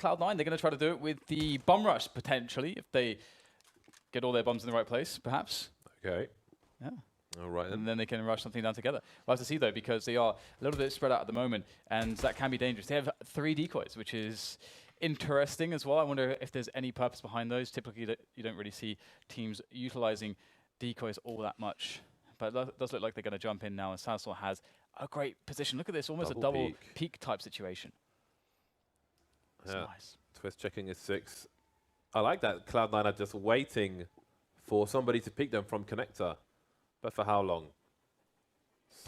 Cloud9, they're going to try to do it with the bomb rush, potentially, if they get all their bombs in the right place, perhaps. Okay. Yeah. All right. And then they can rush something down together. We'll have to see, though, because they are a little bit spread out at the moment, and that can be dangerous. They have 3 decoys, which is interesting as well. I wonder if there's any purpose behind those. Typically, you don't really see teams utilizing decoys all that much. But it does look like they're going to jump in now, and Sansor has a great position. Look at this, almost a double peak type situation. That's nice. Twist checking his 6. I like that Cloud9 are just waiting for somebody to pick them from connector. But for how long?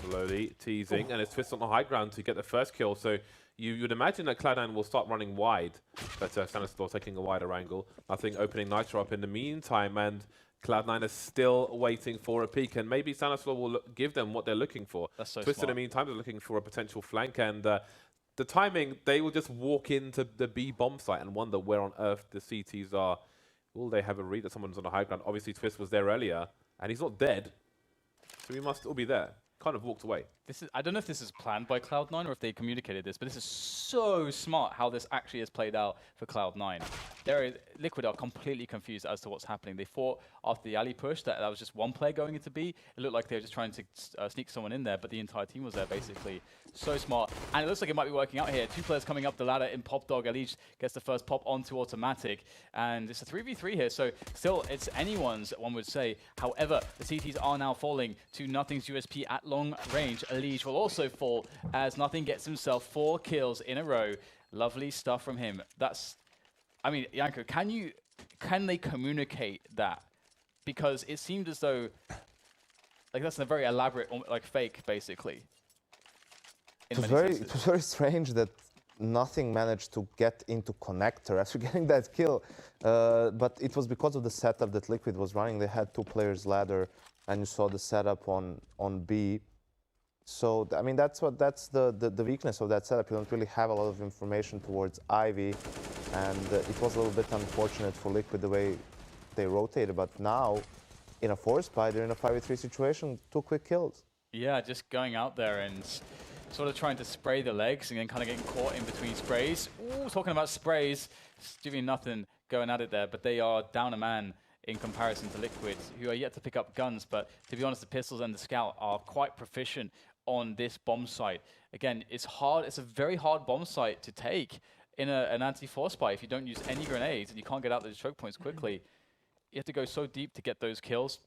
Slowly teasing, and it's Twist on the high ground to get the first kill. So you would imagine that Cloud9 will start running wide, but Sanistor taking a wider angle. Nothing opening Nitro up in the meantime, and Cloud9 is still waiting for a peek, and maybe Sanistor will give them what they're looking for. That's so Twist smart. in the meantime is looking for a potential flank, and the timing, they will just walk into the B bomb site and wonder where on earth the CTs are. Will they have a read that someone's on the high ground? Obviously, Twist was there earlier, and he's not dead, so he must still be there. Kind of walked away. I don't know if this is planned by Cloud9 or if they communicated this, but this is so smart how this actually has played out for Cloud9. Liquid are completely confused as to what's happening. They thought after the alley push that was just one player going into B. It looked like they were just trying to sneak someone in there, but the entire team was there basically. So smart. And it looks like it might be working out here. 2 players coming up the ladder in Pop Dog. Elise gets the first pop onto Automatic. And it's a 3v3 here, so still it's anyone's, one would say. However, the CTs are now falling to Nothing's USP at long range. Elise will also fall as Nothing gets himself 4 kills in a row. Lovely stuff from him. That's, I mean, Yanko, can they communicate that? Because it seemed as though, like, that's a very elaborate, like, fake, basically. It was very strange that Nothing managed to get into connector after getting that kill. But it was because of the setup that Liquid was running. They had 2 players ladder, and you saw the setup on B. So, I mean, that's the weakness of that setup. You don't really have a lot of information towards Ivy, and it was a little bit unfortunate for Liquid the way they rotated. But now, in a 4-spy, they're in a 5v3 situation, 2 quick kills. Yeah, just going out there and sort of trying to spray the legs and then kind of getting caught in between sprays. Ooh, talking about sprays, Stevie Nothing going at it there, but they are down a man in comparison to Liquid, who are yet to pick up guns, but to be honest, the pistols and the scout are quite proficient on this bomb site. Again, it's hard. It's a very hard bomb site to take in an anti-4-spy if you don't use any grenades and you can't get out those choke points quickly. You have to go so deep to get those kills,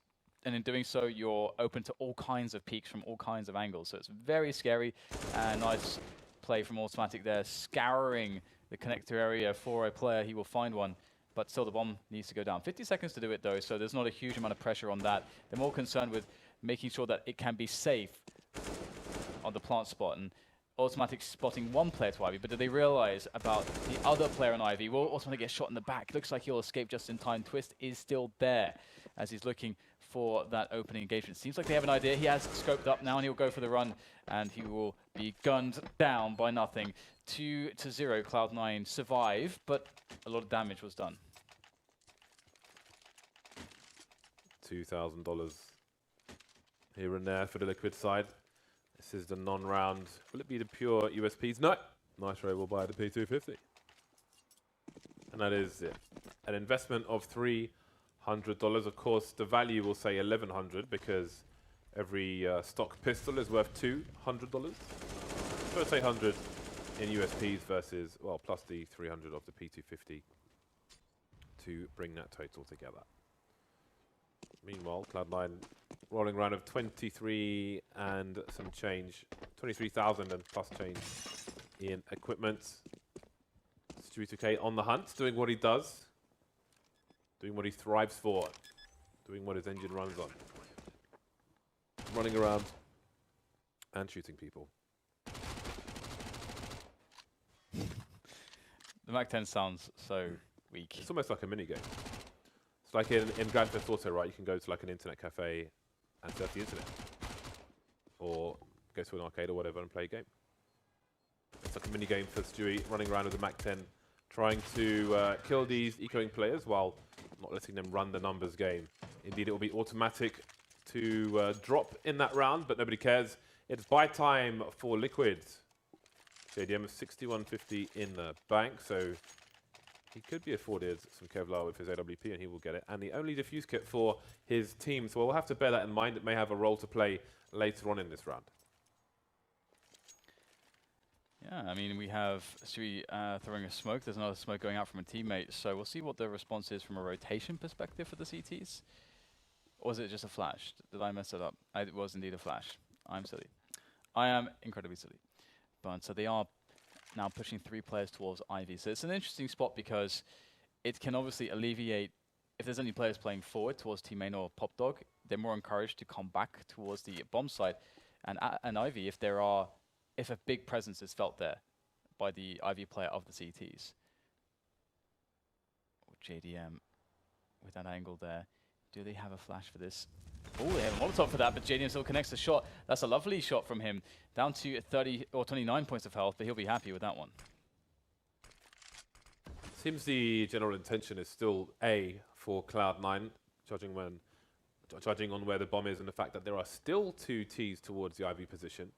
and in doing so, you're open to all kinds of peaks from all kinds of angles. So it's very scary, and nice play from Automatic there, scouring the connector area for a player. He will find one, but still the bomb needs to go down. 50 seconds to do it, though, so there's not a huge amount of pressure on that. They're more concerned with making sure that it can be safe on the plant spot, and Automatic spotting 1 player to Ivy, but do they realize about the other player on Ivy? Will Automatic get shot in the back? Looks like he'll escape just in time. Twist is still there as he's looking for that opening engagement. Seems like they have an idea. He has scoped up now, and he'll go for the run, and he will be gunned down by Nothing. 2-0, Cloud9 survive, but a lot of damage was done. $2,000 here and there for the Liquid side. This is the non-round. Will it be the pure USPs? No. Nitro will buy the P250. And that is it. An investment of $300. Of course, the value will say $1,100 because every stock pistol is worth $200. So let's say 100 in USPs versus, well, plus the 300 of the P250 to bring that total together. Meanwhile, Cloud9 rolling around of 23 and some change, 23,000 and plus change in equipment. Stewie 2K on the hunt, doing what he does, doing what he thrives for, doing what his engine runs on. Running around and shooting people. The Mac-10 sounds so weak. It's almost like a minigame. It's like in Grand Theft Auto, right? You can go to like an internet cafe and surf the internet. Or go to an arcade or whatever and play a game. It's like a minigame for Stewie running around with a Mac-10, trying to kill these ecoing players while not letting them run the numbers game. Indeed, it will be Automatic to drop in that round, but nobody cares. It's buy time for Liquid. JDM of 61.50 in the bank, so he could be afforded some Kevlar with his AWP, and he will get it. And the only defuse kit for his team, so we'll have to bear that in mind. It may have a role to play later on in this round. Yeah, I mean, we have Stewie throwing a smoke. There's another smoke going out from a teammate. So we'll see what the response is from a rotation perspective for the CTs. Or was it just a flash? Did I mess it up? It was indeed a flash. I'm silly. I am incredibly silly. But so they are now pushing 3 players towards Ivy. So it's an interesting spot because it can obviously alleviate, if there's any players playing forward towards Team Main or Pop Dog, they're more encouraged to come back towards the bomb side. And Ivy, if a big presence is felt there by the Ivy player of the CTs. JDM with that angle there. Do they have a flash for this? Oh, they have a Molotov for that, but JDM still connects the shot. That's a lovely shot from him. Down to 30 or 29 points of health, but he'll be happy with that one. Seems the general intention is still A for Cloud9, judging on where the bomb is and the fact that there are still 2 Ts towards the Ivy position.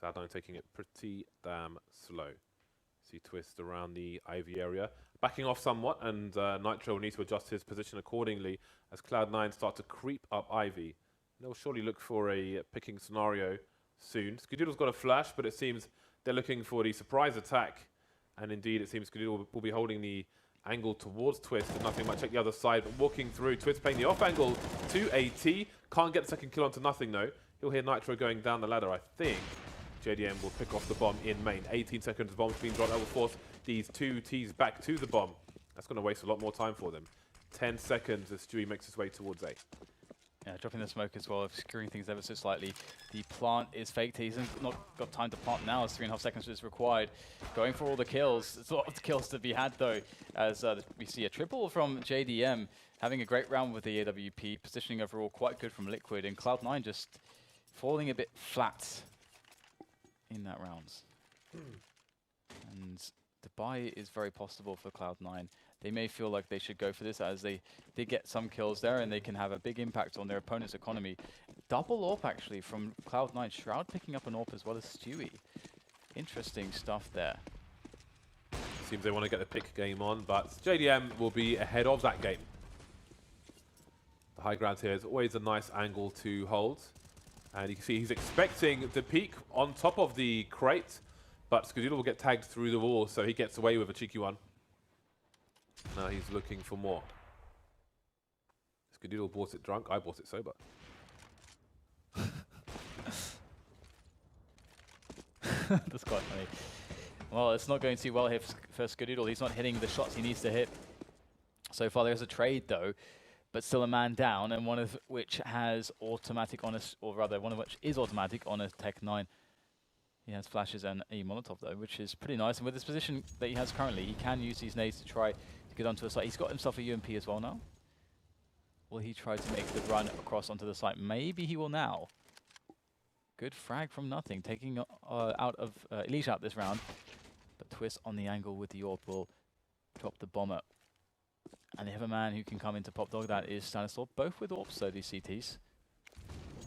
Cloud9 taking it pretty damn slow. See Twist around the Ivy area. Backing off somewhat, and Nitro will need to adjust his position accordingly as Cloud9 start to creep up Ivy. They'll surely look for a picking scenario soon. Skadoodle's got a flash, but it seems they're looking for the surprise attack. And indeed, it seems Skadoodle will be holding the angle towards Twist, and nothing might check the other side, but walking through. Twist playing the off angle to AT. Can't get the second kill onto nothing, though. He'll hear Nitro going down the ladder, I think. JDM will pick off the bomb in main. 18 seconds, the bomb's being dropped. That will force these 2 Ts back to the bomb. That's going to waste a lot more time for them. 10 seconds as Stewie makes his way towards A. Yeah, dropping the smoke as well, obscuring things ever so slightly. The plant is faked. He's not got time to plant now, as 3.5 seconds is required. Going for all the kills. There's a lot of kills to be had, though, as we see a triple from JDM, having a great round with the AWP, positioning overall quite good from Liquid, and Cloud9 just falling a bit flat in that round. And the buy is very possible for Cloud9. They may feel like they should go for this as they get some kills there and they can have a big impact on their opponent's economy. Double AWP actually from Cloud9. Shroud picking up an AWP as well as Stewie. Interesting stuff there. Seems they want to get the pick game on, but JDM will be ahead of that game. The high ground here is always a nice angle to hold. And you can see he's expecting the peak on top of the crate, but Skadoodle will get tagged through the wall, so he gets away with a cheeky one. Now he's looking for more. Skadoodle bought it drunk, I bought it sober. That's quite funny. Well, it's not going too well here for Skadoodle. He's not hitting the shots he needs to hit. So far there's a trade though, but still a man down, and one of which has automatic on us, or rather one of which is automatic on a Tech 9. He has flashes and a Molotov though, which is pretty nice. And with this position that he has currently, he can use these nades to try to get onto a site. He's got himself a UMP as well now. Will he try to make the run across onto the site? Maybe he will now. Good frag from nothing, taking out of Elite out this round. But Twist on the angle with the AWP will drop the bomber. And they have a man who can come into Pop Dog, that is Stanislav, both with AWPs, so these CTs.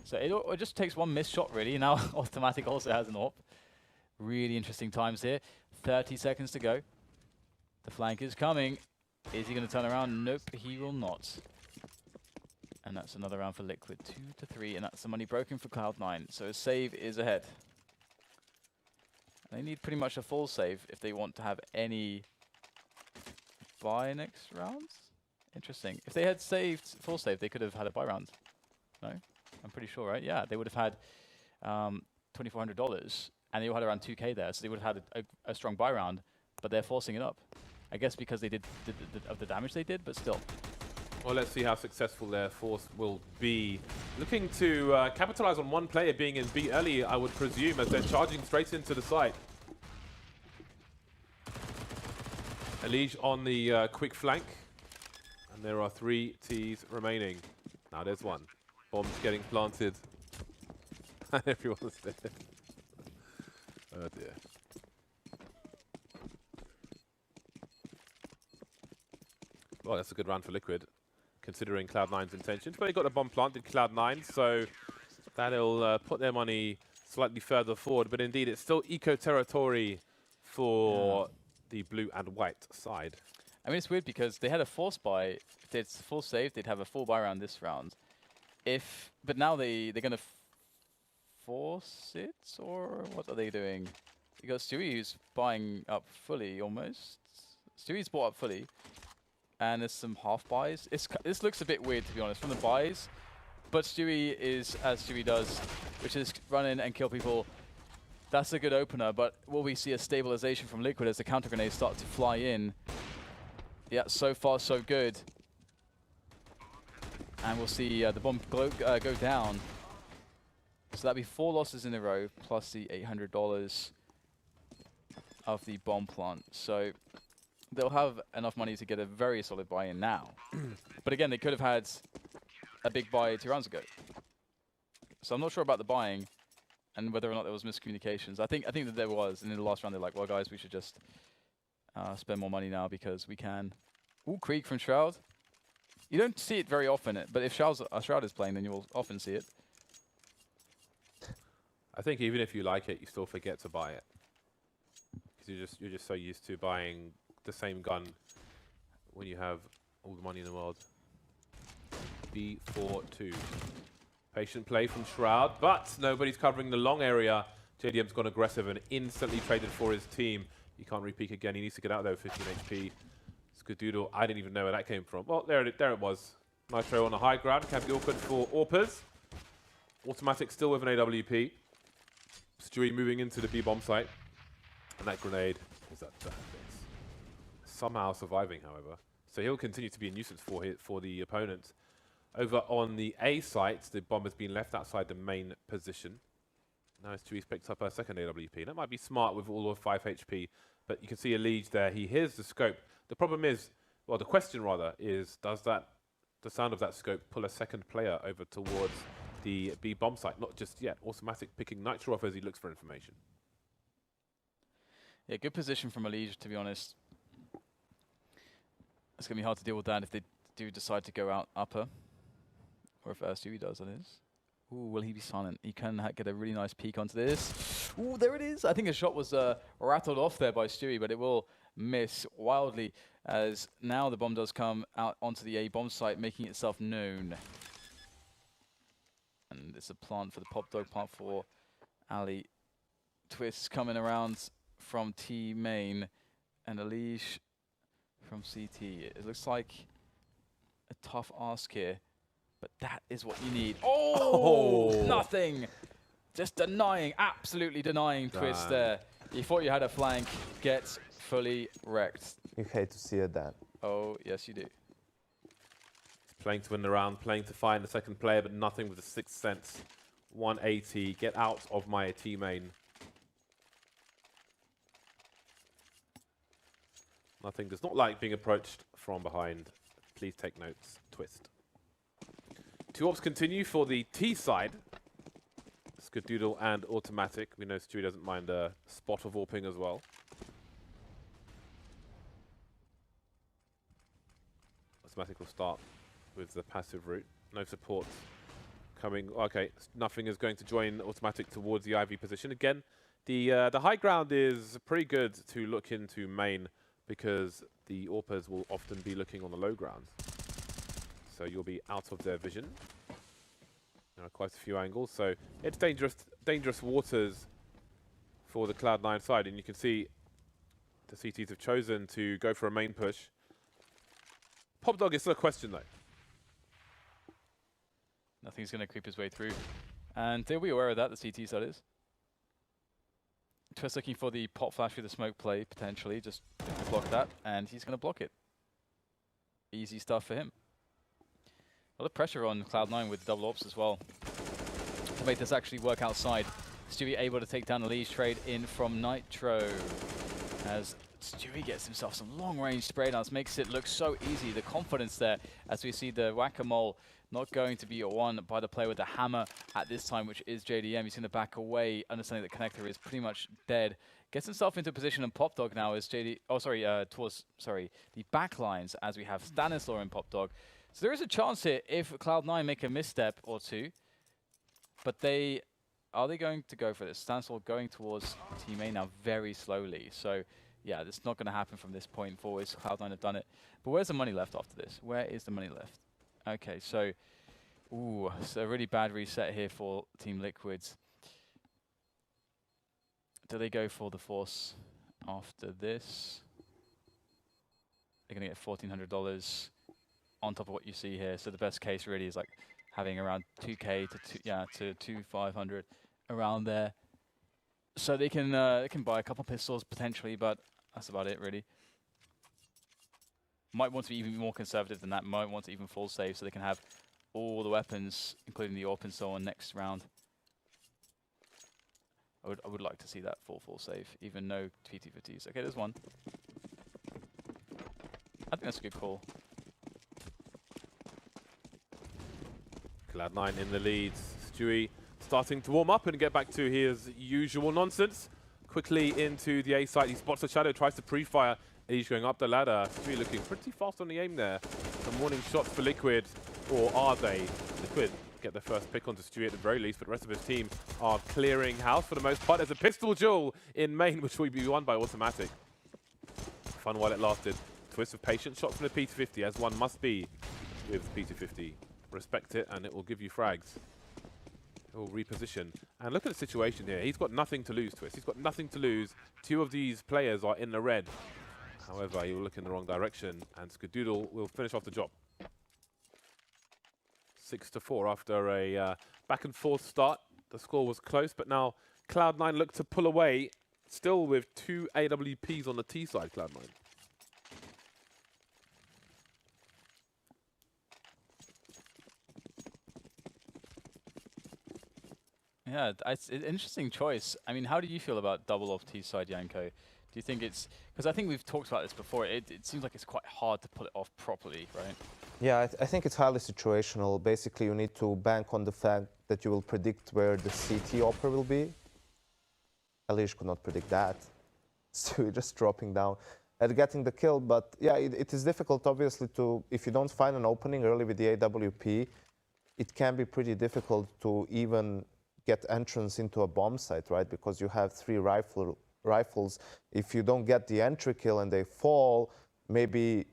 So it just takes one missed shot really. Now Automatic also has an AWP. Really interesting times here. 30 seconds to go. The flank is coming. Is he going to turn around? Nope, he will not. And that's another round for Liquid. 2 to 3, and that's the money broken for Cloud9. So a save is ahead. They need pretty much a full save if they want to have any buy next round. Interesting. If they had saved full save, they could have had a buy round. No? I'm pretty sure, right? Yeah, they would have had $2,400, and they would have had around 2K there, so they would have had a strong buy round, but they're forcing it up. I guess because they did of the damage they did, but still. Well, let's see how successful their force will be. Looking to capitalize on one player being in B early, I would presume, as they're charging straight into the site. Elige on the quick flank, and there are 3 Ts remaining. Now there's one. Bombs getting planted. And everyone's dead. Oh dear. Well, that's a good round for Liquid, considering Cloud9's intentions. But they got a bomb planted, Cloud9, so that'll put their money slightly further forward. But indeed, it's still eco territory for the blue and white side. I mean, it's weird because they had a force buy. If it's full save, they'd have a full buy round this round. But now they're gonna force it, or what are they doing? Because Stewie's buying up fully almost. Stewie's bought up fully, and there's some half buys. This looks a bit weird, to be honest, from the buys. But Stewie is as Stewie does, which is run in and kill people. That's a good opener, but will we see a stabilization from Liquid as the counter grenades start to fly in? Yeah, so far so good. And we'll see the bomb go down. So that'd be 4 losses in a row, plus the $800 of the bomb plant. So they'll have enough money to get a very solid buy-in now. But again, they could have had a big buy 2 rounds ago. So I'm not sure about the buying and whether or not there was miscommunications. I think that there was, and in the last round they're like, well guys, we should just spend more money now because we can. Ooh, Krieg from Shroud. You don't see it very often, but if Shroud is playing, then you'll often see it. I think even if you like it, you still forget to buy it. Because you're just so used to buying the same gun when you have all the money in the world. B4-2. Patient play from Shroud, but nobody's covering the long area. JDM's gone aggressive and instantly traded for his team. He can't re-peek again. He needs to get out there with 15 HP. Skadoodle, I didn't even know where that came from. Well, there it was. Nitro on the high ground. Can be awkward for Orpers. Automatic still with an AWP. Stewie moving into the B-bomb site. And that grenade is at that base. Somehow surviving, however. So he'll continue to be a nuisance for the opponent. Over on the A site, the bomb has been left outside the main position. Now Stewie's picked up a second AWP. That might be smart with all of 5 HP, but you can see a lead there. He hears the scope. The problem is, well, the question rather is, does the sound of that scope pull a second player over towards the B bomb site? Not just yet. Automatic picking Nitro off as he looks for information. Yeah, good position from Elige, to be honest. It's going to be hard to deal with that if they do decide to go out upper. Or if Stewie does, that is. Ooh, will he be silent? He can get a really nice peek onto this. Ooh, there it is. I think a shot was rattled off there by Stewie, but it will miss wildly as now the bomb does come out onto the A bomb site, making itself known. And it's a plant for the Pop Dog, plant for Ali. Twist coming around from T main, and Elige from CT. It looks like a tough ask here. But that is what you need. Oh, nothing. Just denying, absolutely denying Twist there. You thought you had a flank, gets fully wrecked. You hate to see it, Dan. Oh, yes, you do. He's playing to win the round, playing to find the second player, but nothing with the 6th sense. 180, get out of my T main. Nothing does not like being approached from behind. Please take notes, Twist. 2 ops continue for the T side. Skadoodle and Automatic. We know Stewie doesn't mind a spot of AWPing as well. Automatic will start with the passive route. No support coming. Okay, nothing is going to join Automatic towards the IV position. Again, the high ground is pretty good to look into main because the AWPers will often be looking on the low ground. So you'll be out of their vision. There are quite a few angles, so it's dangerous waters for the Cloud9 side, and you can see the CTs have chosen to go for a main push. Pop Dog is still a question though. Nothing's going to creep his way through. And they'll be aware of that, the CT side is. Twist looking for the pop flash with the smoke play, potentially, just to block that, and he's going to block it. Easy stuff for him. A lot of pressure on Cloud9 with double ops as well to make this actually work outside. Stewie able to take down the Elige trade in from Nitro as Stewie gets himself some long-range spray downs, makes it look so easy. The confidence there as we see the whack-a-mole not going to be won by the player with the hammer at this time, which is JDM. He's going to back away, understanding that Connector is pretty much dead. Gets himself into position, and Pop Dog now is towards the back lines as we have Stanislaw and Pop Dog. So there is a chance here if Cloud9 make a misstep or two, but are they going to go for this? Stanislaw going towards team A now very slowly. So yeah, it's not going to happen from this point forward. Cloud9 have done it. But where's the money left after this? Where is the money left? Okay, so, ooh, it's a really bad reset here for Team Liquids. Do they go for the Force after this? They're going to get $1,400 on top of what you see here. So the best case really is like having around 2K to 2,500 around there. So they can buy a couple pistols potentially, but that's about it really. Might want to be even more conservative than that. Might want to even full save so they can have all the weapons, including the AWP and so on, next round. I would like to see that full save, even no T250s. Okay, there's one. I think that's a good call. Cloud9 in the lead. Stewie starting to warm up and get back to his usual nonsense. Quickly into the A site. He spots a shadow, tries to pre-fire. He's going up the ladder. Stewie looking pretty fast on the aim there. Some warning shots for Liquid, or are they? Liquid get the first pick onto Stewie at the very least, but the rest of his team are clearing house for the most part. There's a pistol duel in main, which will be won by Automatic. Fun while it lasted. Twist of patience, shots from the P250, as one must be with P250. Respect it, and it will give you frags. It will reposition. And look at the situation here. He's got nothing to lose, Twist. He's got nothing to lose. Two of these players are in the red. However, he will look in the wrong direction, and Skadoodle will finish off the job. 6-4 after a back and forth start. The score was close, but now Cloud9 look to pull away, still with 2 AWPs on the T side, Cloud9. Yeah, it's an interesting choice. I mean, how do you feel about double off T side, Yanko? Do you think it's... Because I think we've talked about this before. It seems like it's quite hard to pull it off properly, right? Yeah, I think it's highly situational. Basically, you need to bank on the fact that you will predict where the CT upper will be. Elish could not predict that. So you're just dropping down and getting the kill. But yeah, it is difficult, obviously, to... If you don't find an opening early with the AWP, it can be pretty difficult to even get entrance into a bomb site, right? Because you have 3 rifles. If you don't get the entry kill and they fall, maybe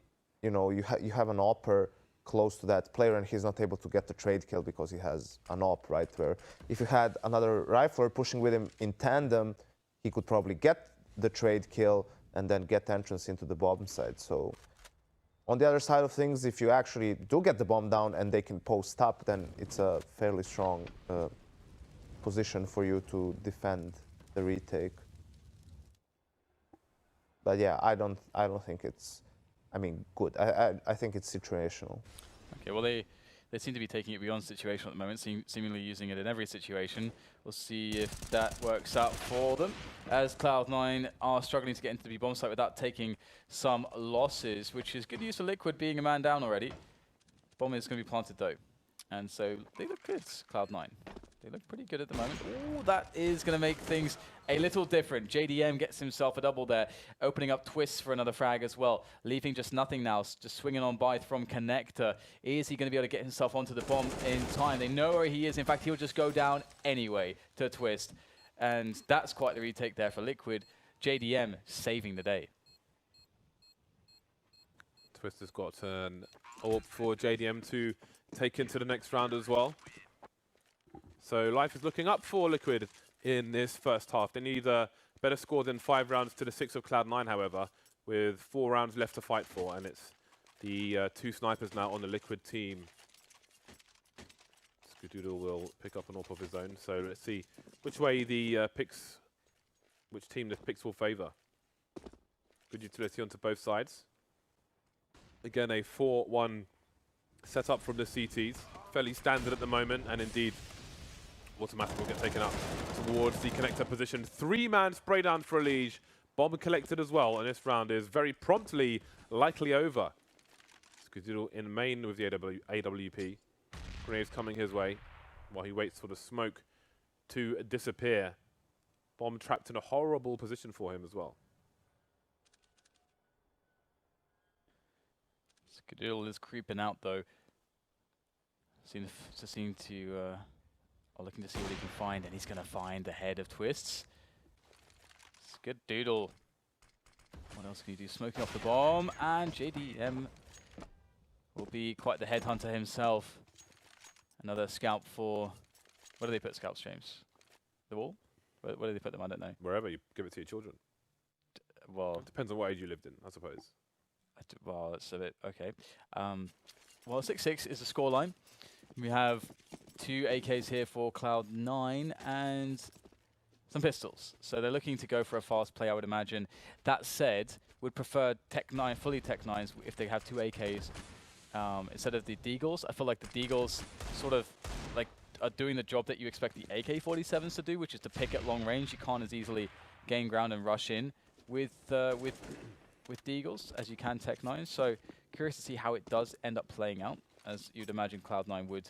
you have an AWPer close to that player and he's not able to get the trade kill because he has an AWP, right? Where if you had another rifler pushing with him in tandem, he could probably get the trade kill and then get entrance into the bomb site. So on the other side of things, if you actually do get the bomb down and they can post up, then it's a fairly strong position for you to defend the retake. But yeah, I don't think it's, I mean, good. I think it's situational. Okay, well they seem to be taking it beyond situational at the moment, seemingly using it in every situation. We'll see if that works out for them, as Cloud9 are struggling to get into the bomb site without taking some losses, which is good news for Liquid being a man down already. Bomb is going to be planted though, and so they look good, Cloud9. They look pretty good at the moment. Ooh, that is going to make things a little different. JDM gets himself a double there, opening up twists for another frag as well, leaving just nothing now, just swinging on by from Connector. Is he going to be able to get himself onto the bomb in time? They know where he is. In fact, he'll just go down anyway to Twist. And that's quite the retake there for Liquid. JDM saving the day. Twist has got an AWP for JDM to take into the next round as well. So life is looking up for Liquid in this first half. They need a better score than 5 rounds to the 6 of Cloud9, however, with 4 rounds left to fight for, and it's the 2 snipers now on the Liquid team. Skadoodle will pick up an AWP of his own, so let's see which way the which team the picks will favour. Good utility onto both sides. Again, a 4-1 setup from the CTs. Fairly standard at the moment, and indeed, Automatic will get taken up towards the connector position. 3-man spray down for Elige. Bomb collected as well, and this round is very promptly likely over. Skadoodle in main with the AWP. Grenades coming his way while he waits for the smoke to disappear. Bomb trapped in a horrible position for him as well. Skadoodle is creeping out though. Looking to see what he can find, and he's going to find the head of Twists. Skadoodle What else can you do? Smoking off the bomb, and JDM will be quite the headhunter himself. Another scalp for... Where do they put scalps, James? The wall? Where do they put them? I don't know. Wherever you give it to your children. Well, It depends on what age you lived in, I suppose. Well, that's a bit... Okay. Well, 6-6 is the scoreline. We have 2 AKs here for Cloud9 and some pistols. So they're looking to go for a fast play, I would imagine. That said, would prefer Tech9, fully Tech9s if they have 2 AKs instead of the Deagles. I feel like the Deagles sort of like are doing the job that you expect the AK-47s to do, which is to pick at long range. You can't as easily gain ground and rush in with Deagles as you can Tech9. So curious to see how it does end up playing out, as you'd imagine Cloud9 would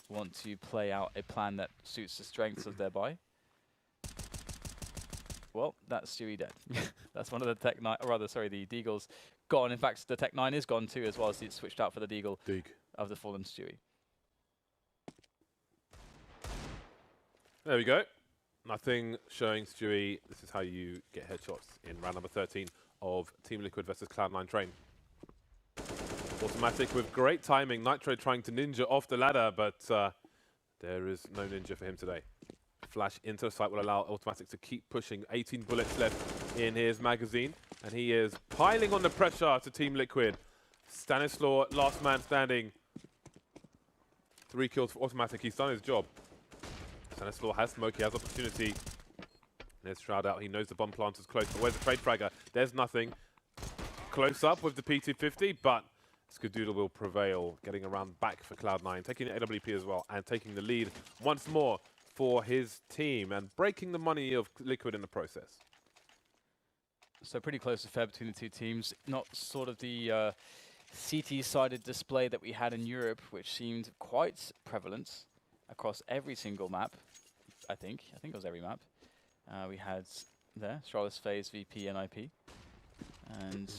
want to play out a plan that suits the strengths of their buy. Well, that's Stewie dead. That's one of the Tech9, or rather, sorry, the Deagles gone. In fact, the Tech9 is gone too, as well as it's switched out for the Deagle of the fallen Stewie. There we go. Nothing showing Stewie. This is how you get headshots in round number 13 of Team Liquid versus Cloud9 Train. Automatic with great timing. Nitro trying to ninja off the ladder, but there is no ninja for him today. Flash into the site will allow Automatic to keep pushing. 18 bullets left in his magazine, and he is piling on the pressure to Team Liquid. Stanislaw, last man standing. 3 kills for Automatic. He's done his job. Stanislaw has smoke, he has opportunity. There's Shroud out, he knows the bomb plant is close, but where's the trade fragger? There's nothing. Close up with the P250, but Skadoodle will prevail, getting around back for Cloud9, taking the AWP as well, and taking the lead once more for his team, and breaking the money of Liquid in the process. So pretty close to fair between the two teams. Not sort of the CT-sided display that we had in Europe, which seemed quite prevalent across every single map, I think. I think it was every map. We had there, Charlotte's Phase, VP, and IP. And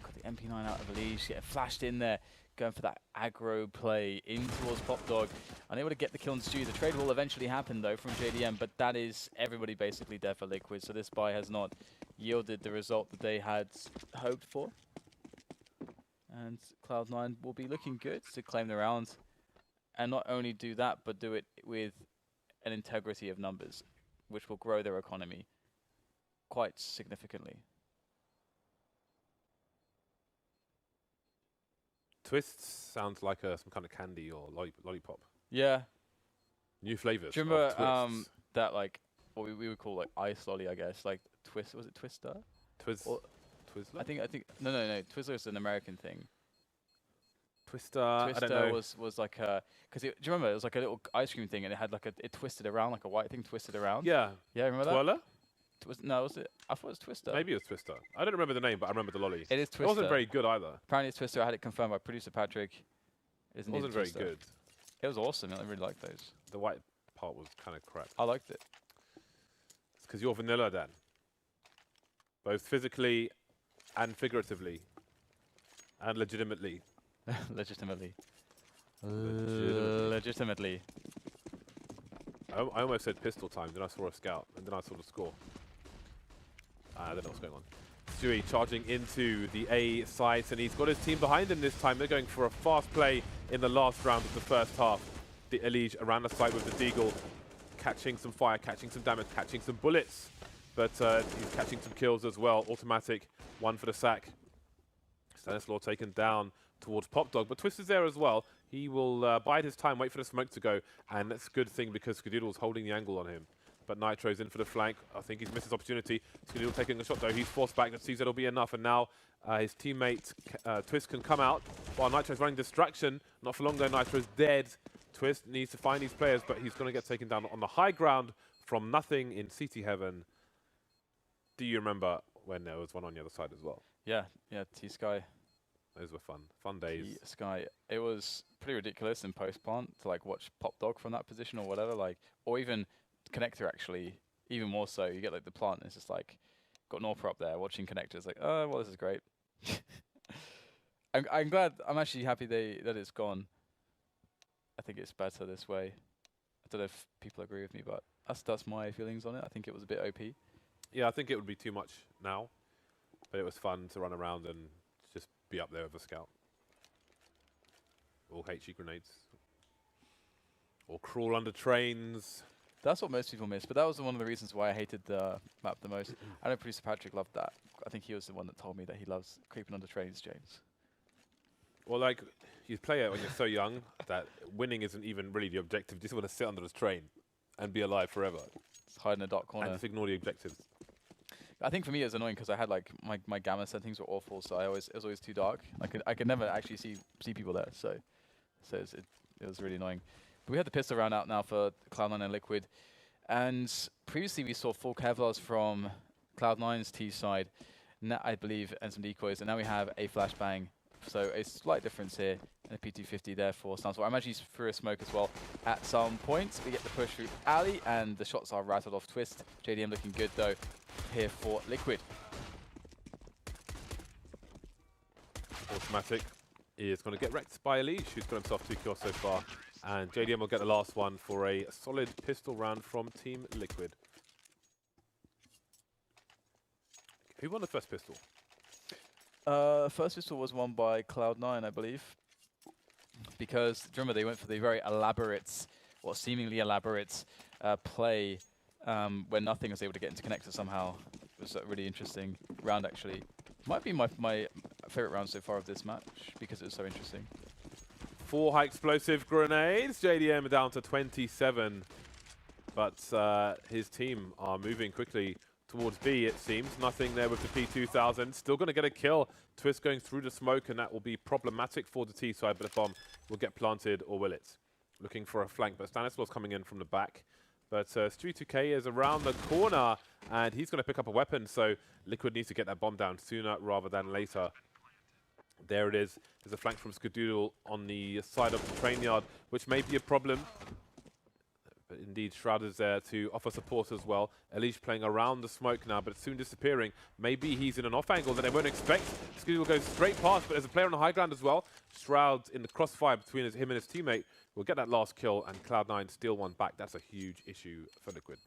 got the MP9 out of the leash, getting flashed in there, going for that aggro play in towards Popdog. Unable to get the kill on Stewie. The trade will eventually happen, though, from JDM, but that is everybody basically there for Liquid, so this buy has not yielded the result that they had hoped for. And Cloud9 will be looking good to claim the round. And not only do that, but do it with an integrity of numbers, which will grow their economy quite significantly. Twist sounds like some kind of candy or lollipop. Yeah. New flavors. Do you remember that, like, what we would call like ice lolly, I guess, like Twist? Was it Twister? Twizzler? I think no. Twizzler is an American thing. Twister, I don't know. was like a, do you remember it was like a little ice cream thing and it had like it twisted around, like a white thing twisted around? Yeah. Yeah, remember Twirler? that? No, was it? I thought it was Twister. Maybe it was Twister. I don't remember the name, but I remember the lolly. It is Twister. It wasn't very good either. Apparently it's Twister. I had it confirmed by producer Patrick. It wasn't very good. It was awesome. I really liked those. The white part was kind of crap. I liked it. It's because you're vanilla, Dan. Both physically and figuratively. And legitimately. Legitimately. Legitimately. I almost said pistol time, then I saw a scout, and then I saw the score. I don't know what's going on. Stewie charging into the A site, and he's got his team behind him this time. They're going for a fast play in the last round of the first half. The Elige around the site with the Deagle, catching some fire, catching some damage, catching some bullets. But he's catching some kills as well. Automatic, one for the sack. Stanislaw taken down towards Popdog, but Twist is there as well. He will bide his time, wait for the smoke to go, and that's a good thing because Skadoodle's holding the angle on him. But Nitro's in for the flank. I think he's missed his opportunity. Skadoodle taking a shot though. He's forced back. That sees that'll be enough, and now his teammate Twist can come out while Nitro's running distraction. Not for long though. Nitro's dead. Twist needs to find these players, but he's going to get taken down on the high ground from nothing in CT Heaven. Do you remember when there was one on the other side as well? Yeah, T-Sky. Those were fun days. T-Sky. It was pretty ridiculous in post-plant to like watch Popdog from that position or whatever, like, or even Connector actually, even more so. You get like the plant and it's just like, got Norper up there watching Connectors like, oh, well, this is great. I'm glad, I'm actually happy that it's gone. I think it's better this way. I don't know if people agree with me, but that's my feelings on it. I think it was a bit OP. Yeah, I think it would be too much now, but it was fun to run around and just be up there with a scout. Or HE grenades. Or crawl under trains. That's what most people miss, but that was one of the reasons why I hated the map the most. I know Producer Patrick loved that. I think he was the one that told me that he loves creeping under trains, James. Well, like, you play it when you're so young that winning isn't even really the objective. You just want to sit under this train and be alive forever. Just hide in a dark corner. And just ignore the objectives. I think for me it was annoying because I had like my gamma settings were awful, so it was always too dark. I could never actually see people there, so it was really annoying. But we had the pistol round out now for Cloud9 and Liquid, and previously we saw full Kevlars from Cloud9's T side, I believe, and some decoys, and now we have a flashbang. So a slight difference here, and a P250 there for Stanford. I imagine he's through a smoke as well. At some points, we get the push through Ali, and the shots are rattled off Twist. JDM looking good though here for Liquid. Automatic is going to get wrecked by Elise, who's got himself 2 kills so far. And JDM will get the last one for a solid pistol round from Team Liquid. Who won the first pistol? First pistol was won by Cloud9, I believe. Because, remember, they went for the very elaborate, or seemingly elaborate, play where nothing was able to get into connector somehow. It was a really interesting round, actually. Might be my favorite round so far of this match, because it was so interesting. 4 high explosive grenades. JDM down to 27. But his team are moving quickly towards B, it seems. Nothing there with the P2000. Still going to get a kill. Twist going through the smoke, and that will be problematic for the T side, but the bomb will get planted, or will it? Looking for a flank, but Stanislaus coming in from the back. But Stewie2K is around the corner, and he's going to pick up a weapon, so Liquid needs to get that bomb down sooner rather than later. There it is. There's a flank from Skadoodle on the side of the train yard, which may be a problem. But indeed, Shroud is there to offer support as well. Elish playing around the smoke now, but soon disappearing. Maybe he's in an off angle that they won't expect. Skadoodle goes straight past, but there's a player on the high ground as well. Shroud in the crossfire between him and his teammate will get that last kill, and Cloud9 steal one back. That's a huge issue for Liquid.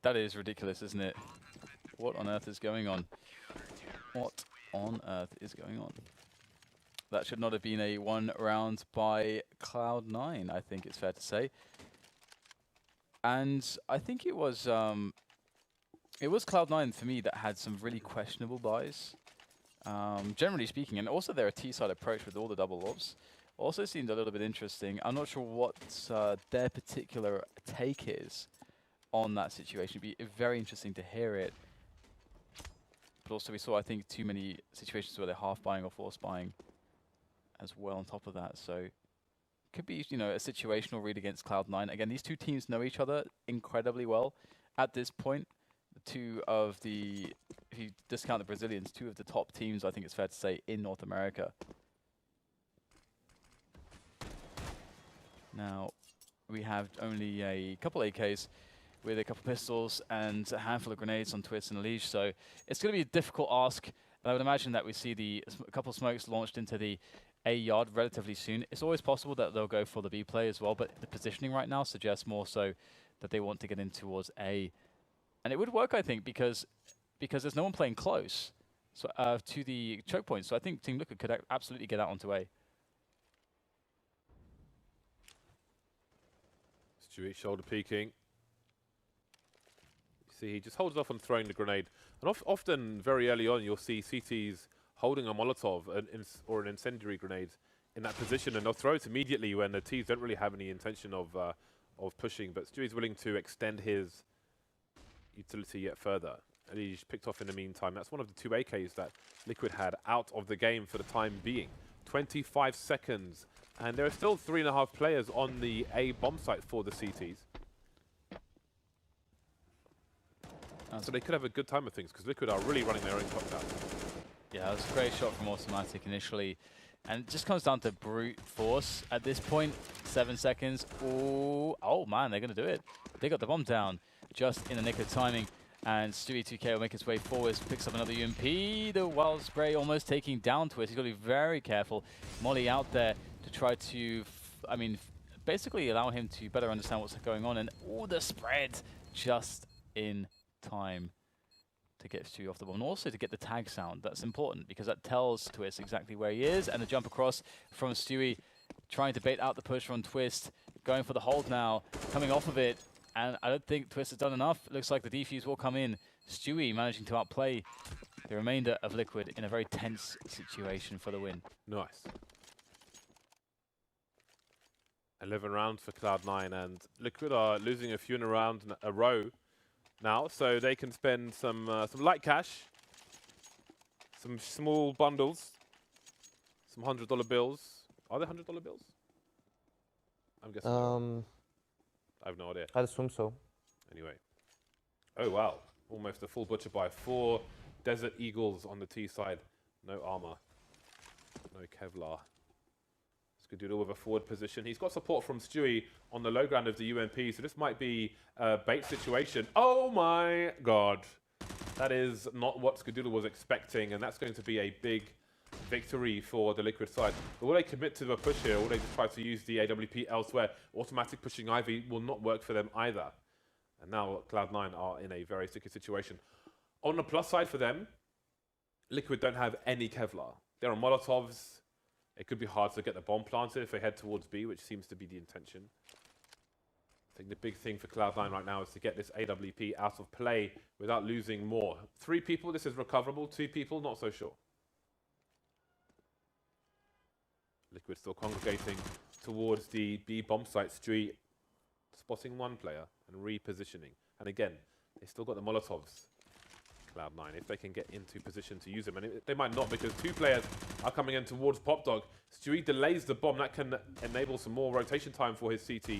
That is ridiculous, isn't it? What on earth is going on? What on earth is going on? That should not have been a one round by Cloud9, I think it's fair to say. And I think it was Cloud9 for me that had some really questionable buys, generally speaking, and also their T-side approach with all the double orbs also seemed a little bit interesting. I'm not sure what their particular take is on that situation. It'd be very interesting to hear it. But also we saw, I think, too many situations where they're half buying or force buying as well on top of that. So could be, you know, a situational read against Cloud9. Again, these two teams know each other incredibly well at this point. The two of the, if you discount the Brazilians, two of the top teams, I think it's fair to say, in North America. Now, we have only a couple AKs with a couple pistols and a handful of grenades on Twist and Elish, so it's going to be a difficult ask. And I would imagine that we see a couple of smokes launched into the A yard relatively soon. It's always possible that they'll go for the B play as well, but the positioning right now suggests more so that they want to get in towards A. And it would work, I think, because there's no one playing close to the choke point. So I think Team Liquid could absolutely get out onto A. Stewie shoulder peeking. See, he just holds off on throwing the grenade. And often, very early on, you'll see CTs holding a Molotov or an incendiary grenade in that position, and they'll throw it immediately when the Ts don't really have any intention of pushing. But Stewie's willing to extend his utility yet further. And he's picked off in the meantime. That's one of the two AKs that Liquid had out of the game for the time being. 25 seconds. And there are still 3.5 players on the A bomb site for the CTs. So they could have a good time with things, because Liquid are really running their own clock down. Yeah, it was a great shot from Automatic initially. And it just comes down to brute force at this point. 7 seconds. Ooh. Oh, man, they're going to do it. They got the bomb down just in the nick of timing. And Stewie2K will make his way forwards, picks up another UMP. The wild spray almost taking down Twist. He's got to be very careful. Molly out there to try to, basically allow him to better understand what's going on. And, ooh, the spread just in time. to get Stewie off the ball, and also to get the tag sound. That's important because that tells Twist exactly where he is, and the jump across from Stewie, trying to bait out the push from Twist, going for the hold now, coming off of it, and I don't think Twist has done enough. It looks like the defuse will come in. Stewie managing to outplay the remainder of Liquid in a very tense situation for the win. Nice. 11 rounds for Cloud9, and Liquid are losing a few in a row now, so they can spend some light cash, some small bundles, some $100 bills. Are they $100 bills? I'm guessing. I have no idea. I assume so. Anyway. Oh wow, almost a full butcher buy. 4 Desert Eagles on the T side. No armor, no Kevlar. Skadoodle with a forward position. He's got support from Stewie on the low ground of the UMP, so this might be a bait situation. Oh my god. That is not what Skadoodle was expecting, and that's going to be a big victory for the Liquid side. But will they commit to a push here, or will they just try to use the AWP elsewhere? Automatic pushing Ivy will not work for them either. And now Cloud9 are in a very sticky situation. On the plus side for them, Liquid don't have any Kevlar. There are Molotovs. It could be hard to get the bomb planted if they head towards B, which seems to be the intention. I think the big thing for Cloud9 right now is to get this AWP out of play without losing more. 3 people, this is recoverable. 2 people, not so sure. Liquid still congregating towards the B bomb site. Stewie spotting 1 player and repositioning. And again, they still got the Molotovs. Cloud9, if they can get into position to use them, and they might not because 2 players are coming in towards Popdog. Stewie delays the bomb. That can enable some more rotation time for his CT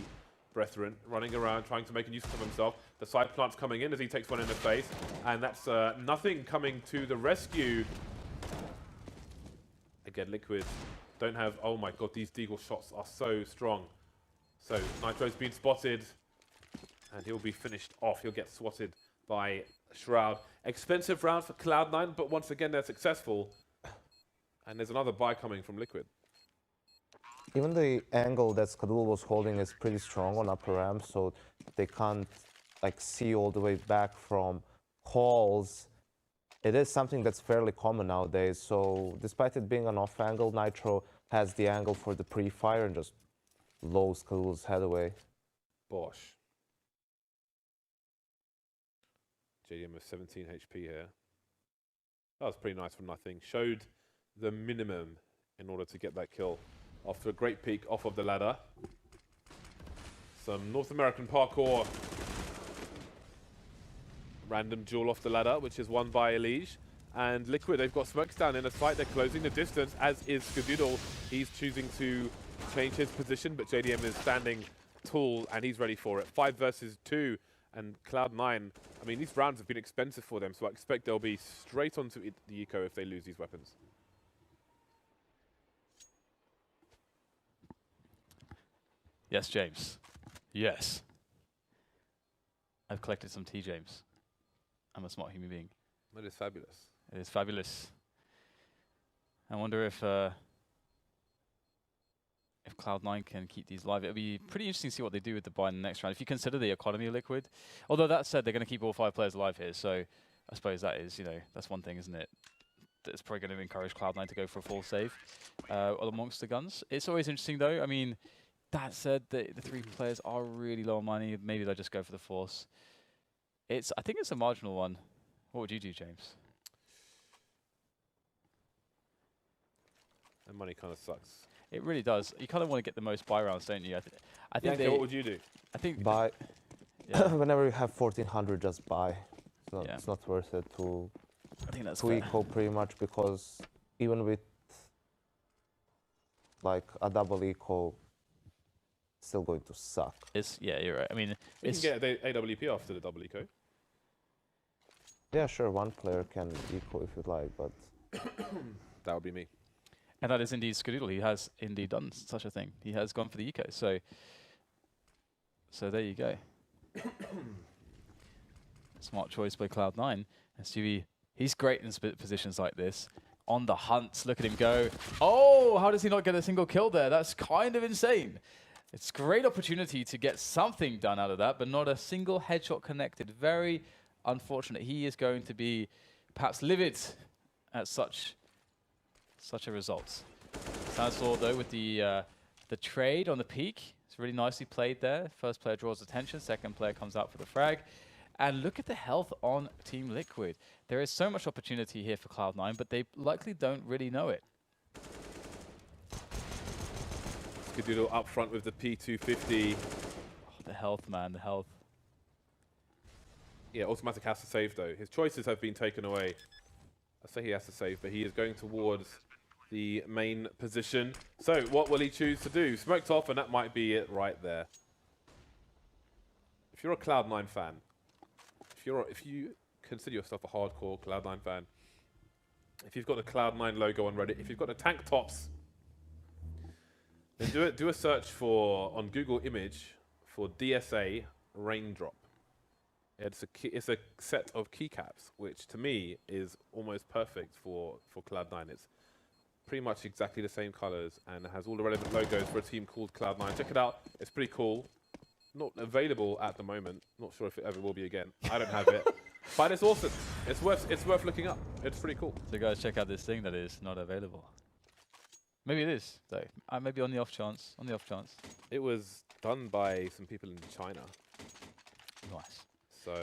brethren, running around trying to make a use of himself. The side plant's coming in as he takes one in the face, and that's nothing coming to the rescue. Again, Liquid don't have, oh my god, these deagle shots are so strong. So Nitro's been spotted, and he'll be finished off. He'll get swatted by Shroud. Expensive round for Cloud9, but once again they're successful. And there's another buy coming from Liquid. Even the angle that Skadoodle was holding is pretty strong on upper ramp, so they can't like see all the way back from halls. It is something that's fairly common nowadays, so despite it being an off angle, Nitro has the angle for the pre-fire and just blows Skadoodle's head away. Bosh. JDM with 17 HP here. That was pretty nice for nothing. Showed the minimum in order to get that kill. After a great peek off of the ladder. Some North American parkour. Random duel off the ladder, which is won by Elige. And Liquid, they've got smokes down in a fight. They're closing the distance, as is Skadoodle. He's choosing to change his position, but JDM is standing tall, and he's ready for it. 5 versus 2. And Cloud9, I mean, these rounds have been expensive for them, so I expect they'll be straight onto the eco if they lose these weapons. Yes, James. Yes. I've collected some tea, James. I'm a smart human being. That is fabulous. It is fabulous. I wonder if Cloud9 can keep these live. It'll be pretty interesting to see what they do with the buy in the next round. If you consider the economy of Liquid, although that said, they're going to keep all 5 players alive here. So I suppose that is, that's one thing, isn't it? That's probably going to encourage Cloud9 to go for a full save amongst the guns. It's always interesting, though. I mean, that said, the 3 players are really low on money. Maybe they'll just go for the force. I think it's a marginal one. What would you do, James? That money kind of sucks. It really does. You kind of want to get the most buy rounds, don't you? I think Yanko, what would you do? I think buy. Yeah. Whenever you have 1400, just buy. Yeah. It's not worth it to I think that's eco pretty much, because even with like a double eco, it's still going to suck. Yeah, you're right. I mean, You can get the AWP after the double eco. Yeah, sure, 1 player can eco if you'd like, but That would be me. and that is indeed Skadoodle. He has indeed done such a thing. He has gone for the eco. So there you go. Smart choice by Cloud9. And Stewie, he's great in positions like this. On the hunt, look at him go. Oh, how does he not get a single kill there? That's kind of insane. It's a great opportunity to get something done out of that, but not a single headshot connected. Very unfortunate. He is going to be perhaps livid at such a result. Stanislaw, though, with the trade on the peak. It's really nicely played there. First player draws attention. Second player comes out for the frag. And look at the health on Team Liquid. There is so much opportunity here for Cloud9, but they likely don't really know it. Skadoodle up front with the P250. Oh, the health, man, the health. Yeah, Automatic has to save, though. His choices have been taken away. I say he has to save, but he is going towards the main position. So what will he choose to do? Smoked off, and that might be it right there. If you're a Cloud9 fan, if you consider yourself a hardcore Cloud9 fan, if you've got the Cloud9 logo on Reddit, if you've got the tank tops, then do a search on Google Image for DSA Raindrop. It's a set of keycaps, which to me is almost perfect for Cloud9. It's pretty much exactly the same colors and it has all the relevant logos for a team called Cloud9. Check it out. It's pretty cool. Not available at the moment. Not sure if it ever will be again. I don't have it. But it's awesome. It's worth looking up. It's pretty cool. So guys, check out this thing that is not available. Maybe it is, though. Maybe on the off chance. On the off chance. It was done by some people in China. Nice. So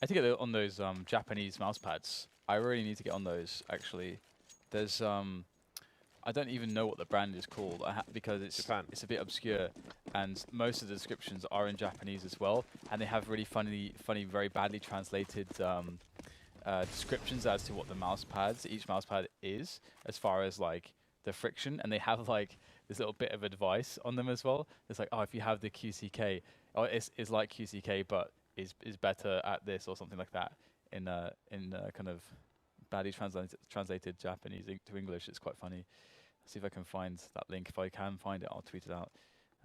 I think on those Japanese mouse pads. I really need to get on those. Actually, there's I don't even know what the brand is called because it's a bit obscure, and most of the descriptions are in Japanese as well, and they have really funny, very badly translated descriptions as to what each mouse pad is, as far as like the friction, and they have like this little bit of advice on them as well. It's like, oh, if you have the QCK, oh, it's like QCK, but is better at this or something like that in kind of badly translated Japanese to English. It's quite funny. See if I can find that link. If I can find it, I'll tweet it out.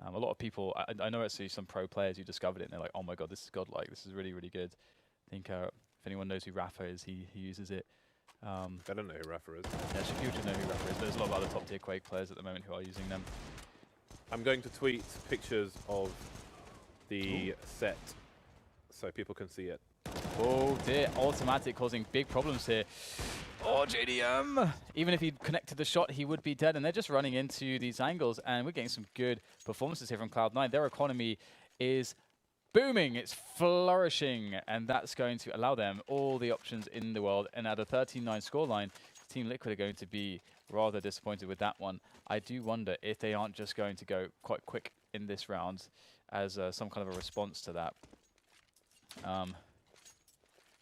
A lot of people, I know actually some pro players who discovered it and they're like, oh my god, this is godlike. This is really, really good. I think if anyone knows who Rafa is, he uses it. I don't know who Rafa is. Yeah, Shapiro should know who Rafa is. There's a lot of other top tier Quake players at the moment who are using them. I'm going to tweet pictures of the set so people can see it. Oh dear, Automatic causing big problems here. Oh, JDM! Even if he'd connected the shot, he would be dead, and they're just running into these angles, and we're getting some good performances here from Cloud9. Their economy is booming, it's flourishing, and that's going to allow them all the options in the world. And at a 13-9 scoreline, Team Liquid are going to be rather disappointed with that one. I do wonder if they aren't just going to go quite quick in this round as some kind of a response to that.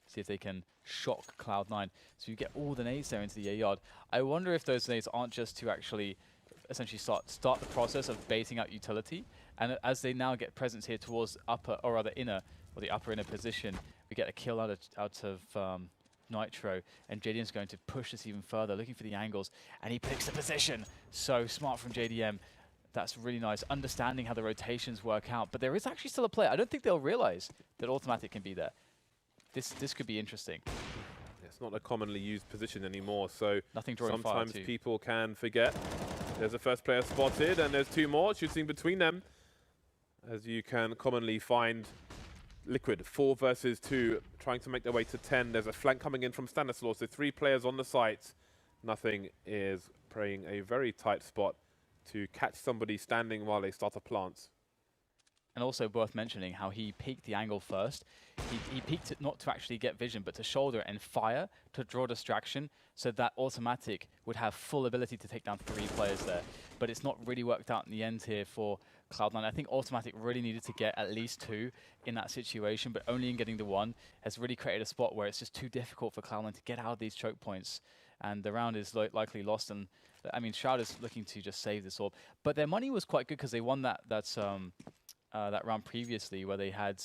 See if they can shock Cloud9. So you get all the nades there into the A yard. I wonder if those nades aren't just to actually essentially start the process of baiting out utility. And as they now get presence here towards upper, or rather inner, or the upper inner position, we get a kill out of Nitro. And JDM's going to push this even further, looking for the angles. And he picks the position. So smart from JDM. That's really nice. Understanding how the rotations work out. But there is actually still a player. I don't think they'll realize that Automatic can be there. This could be interesting. It's not a commonly used position anymore, so sometimes people can forget. There's a first player spotted, and there's two more shooting between them. As you can commonly find, Liquid 4 versus 2, trying to make their way to 10. There's a flank coming in from Stanislaw, so 3 players on the site. Nothing is playing a very tight spot to catch somebody standing while they start a plant. And also worth mentioning how he peeked the angle first. He peeked it not to actually get vision, but to shoulder and fire to draw distraction, so that Automatic would have full ability to take down 3 players there. But it's not really worked out in the end here for Cloud9. I think Automatic really needed to get at least 2 in that situation, but only in getting the 1 has really created a spot where it's just too difficult for Cloud9 to get out of these choke points. And the round is likely lost. And I mean, Shroud is looking to just save this orb. But their money was quite good because they won that round previously, where they had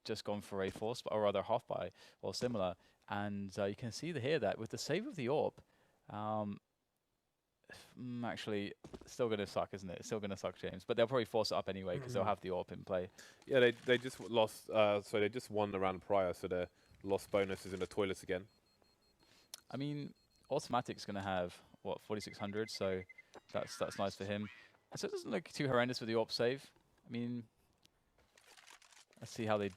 just gone for a force, or rather half buy or similar, and you can see here that with the save of the orb, actually still going to suck, isn't it? It's still going to suck, James. But they'll probably force it up anyway because they'll have the orb in play. Yeah, they just lost. So they just won the round prior, so their loss bonus is in the toilets again. I mean, Automatic's going to have what, 4,600, so that's nice for him. So it doesn't look too horrendous with the orb save. I mean, let's see how they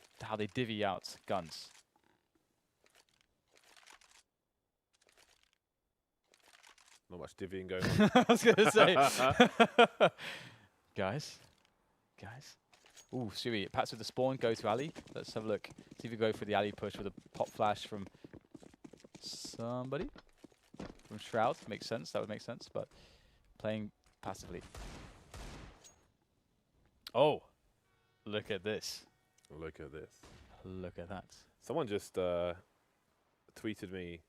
divvy out guns. Not much divvying going on. I was going to say. Guys. Ooh, Stewie, Pats with the spawn, go to alley. Let's have a look. See if we go for the alley push with a pop flash from somebody. From Shroud. Makes sense. That would make sense. But playing passively. Oh. Look at this. Look at this. Look at that. Someone just tweeted me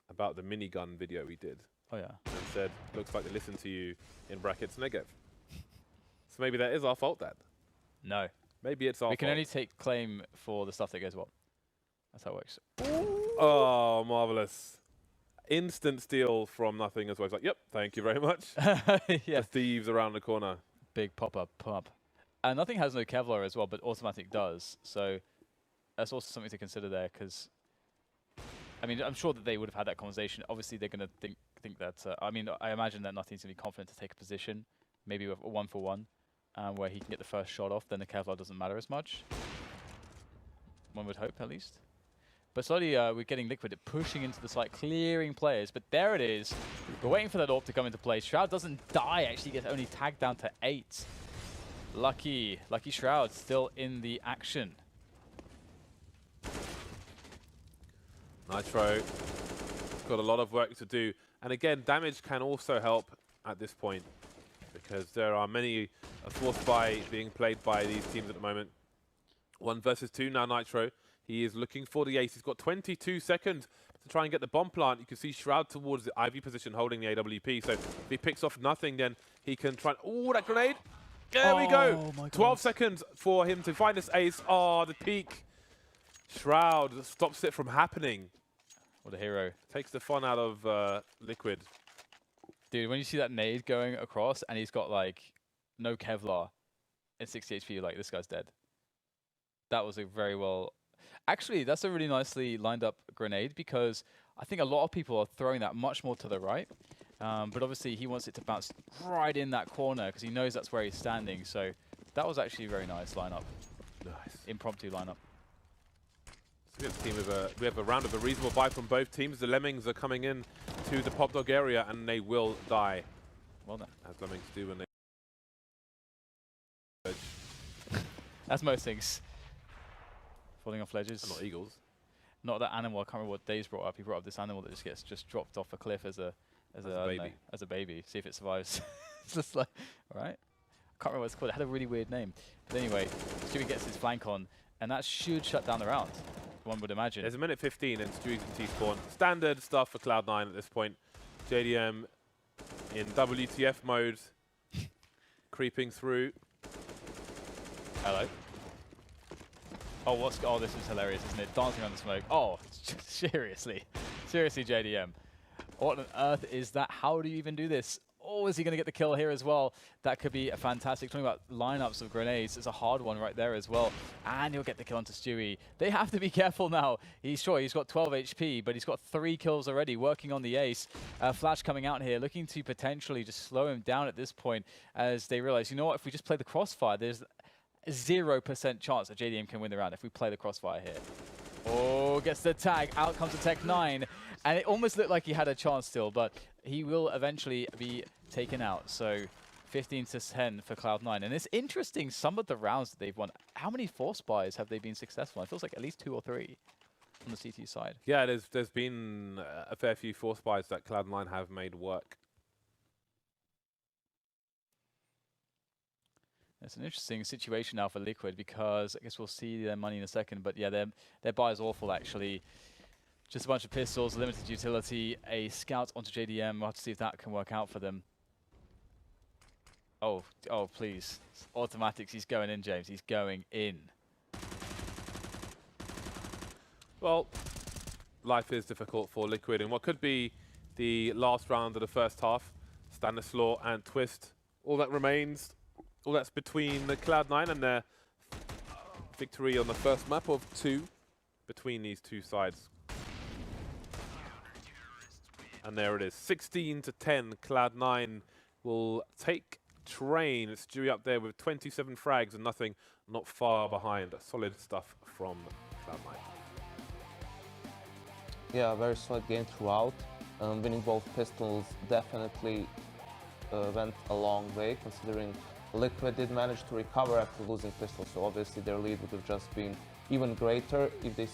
about the minigun video we did. Oh, yeah. And said, looks like they listened to you, in brackets, Negev. So maybe that is our fault then. No. Maybe it's our fault. We can only take claim for the stuff that goes well. That's how it works. Oh, marvelous. Instant steal from nothing as well. It's like, yep, thank you very much. Yeah. The thieves around the corner. Big pop-up pump. And nothing has no Kevlar as well, but automatic does. So that's also something to consider there, because I mean, I'm sure that they would have had that conversation. Obviously, they're going to think that. I mean, I imagine that nothing's going to be confident to take a position, maybe with a 1-for-1, where he can get the first shot off. Then the Kevlar doesn't matter as much. One would hope, at least. But slowly, we're getting Liquid pushing into the site, clearing players. But there it is. We're waiting for that AWP to come into play. Shroud doesn't die. Actually, gets only tagged down to 8. Lucky Shroud still in the action. Nitro got a lot of work to do. And again, damage can also help at this point, because there are many force buy being played by these teams at the moment. 1 versus 2 now, Nitro. He is looking for the ace. He's got 22 seconds to try and get the bomb plant. You can see Shroud towards the Ivy position holding the AWP. So if he picks off nothing, then he can try. Oh, that grenade. There we go. 12 seconds for him to find this ace. Oh, the peak. Shroud stops it from happening. What a hero. Takes the fun out of Liquid. Dude, when you see that nade going across and he's got like no Kevlar and 60 HP, you're like, this guy's dead. That was a very well... Actually, that's a really nicely lined up grenade, because I think a lot of people are throwing that much more to the right. But obviously he wants it to bounce right in that corner because he knows that's where he's standing. So that was actually a very nice lineup. Nice. Impromptu lineup. So we have a round of a reasonable buy from both teams. The Lemmings are coming in to the Pop Dog area and they will die. Well done. As Lemmings do when they... That's most things. Falling off ledges. And not eagles. Not that animal. I can't remember what Dave's brought up. He brought up this animal that just gets dropped off a cliff as a baby. As a baby. See if it survives. It's just like, all right. I can't remember what it's called. It had a really weird name. But anyway, Stewie gets his flank on, and that should shut down the round, one would imagine. There's a minute 15 and Stewie's in T-spawn. Standard stuff for Cloud9 at this point. JDM in WTF mode, creeping through. Hello. Oh, this is hilarious, isn't it? Dancing on the smoke. Oh, seriously. Seriously, JDM. What on earth is that? How do you even do this? Oh, is he going to get the kill here as well? That could be a fantastic. Talking about lineups of grenades, it's a hard one right there as well. And he'll get the kill onto Stewie. They have to be careful now. He's got 12 HP, but he's got 3 kills already, working on the ace. Flash coming out here, looking to potentially just slow him down at this point, as they realize, you know what, if we just play the crossfire, there's 0% chance that JDM can win the round if we play the crossfire here. Oh, gets the tag. Out comes the Tech9. And it almost looked like he had a chance still, but he will eventually be taken out. So 15-10 for Cloud9. And it's interesting, some of the rounds that they've won. How many force buys have they been successful? It feels like at least 2 or 3 on the CT side. Yeah, there's been a fair few force buys that Cloud9 have made work. It's an interesting situation now for Liquid, because I guess we'll see their money in a second. But yeah, their buy is awful, actually. Just a bunch of pistols, limited utility, a scout onto JDM. We'll have to see if that can work out for them. Oh, please. Automatics, he's going in, James. He's going in. Well, life is difficult for Liquid. And what could be the last round of the first half, Stanislaw and Twist, all that remains, all that's between the Cloud9 and their victory on the first map of 2 between these two sides. And there it is, 16-10. Cloud9 will take train. It's Stewie up there with 27 frags and nothing not far behind. Solid stuff from Cloud9. Yeah, very solid game throughout. winning both pistols definitely went a long way, considering Liquid did manage to recover after losing pistols, so obviously their lead would have just been even greater if they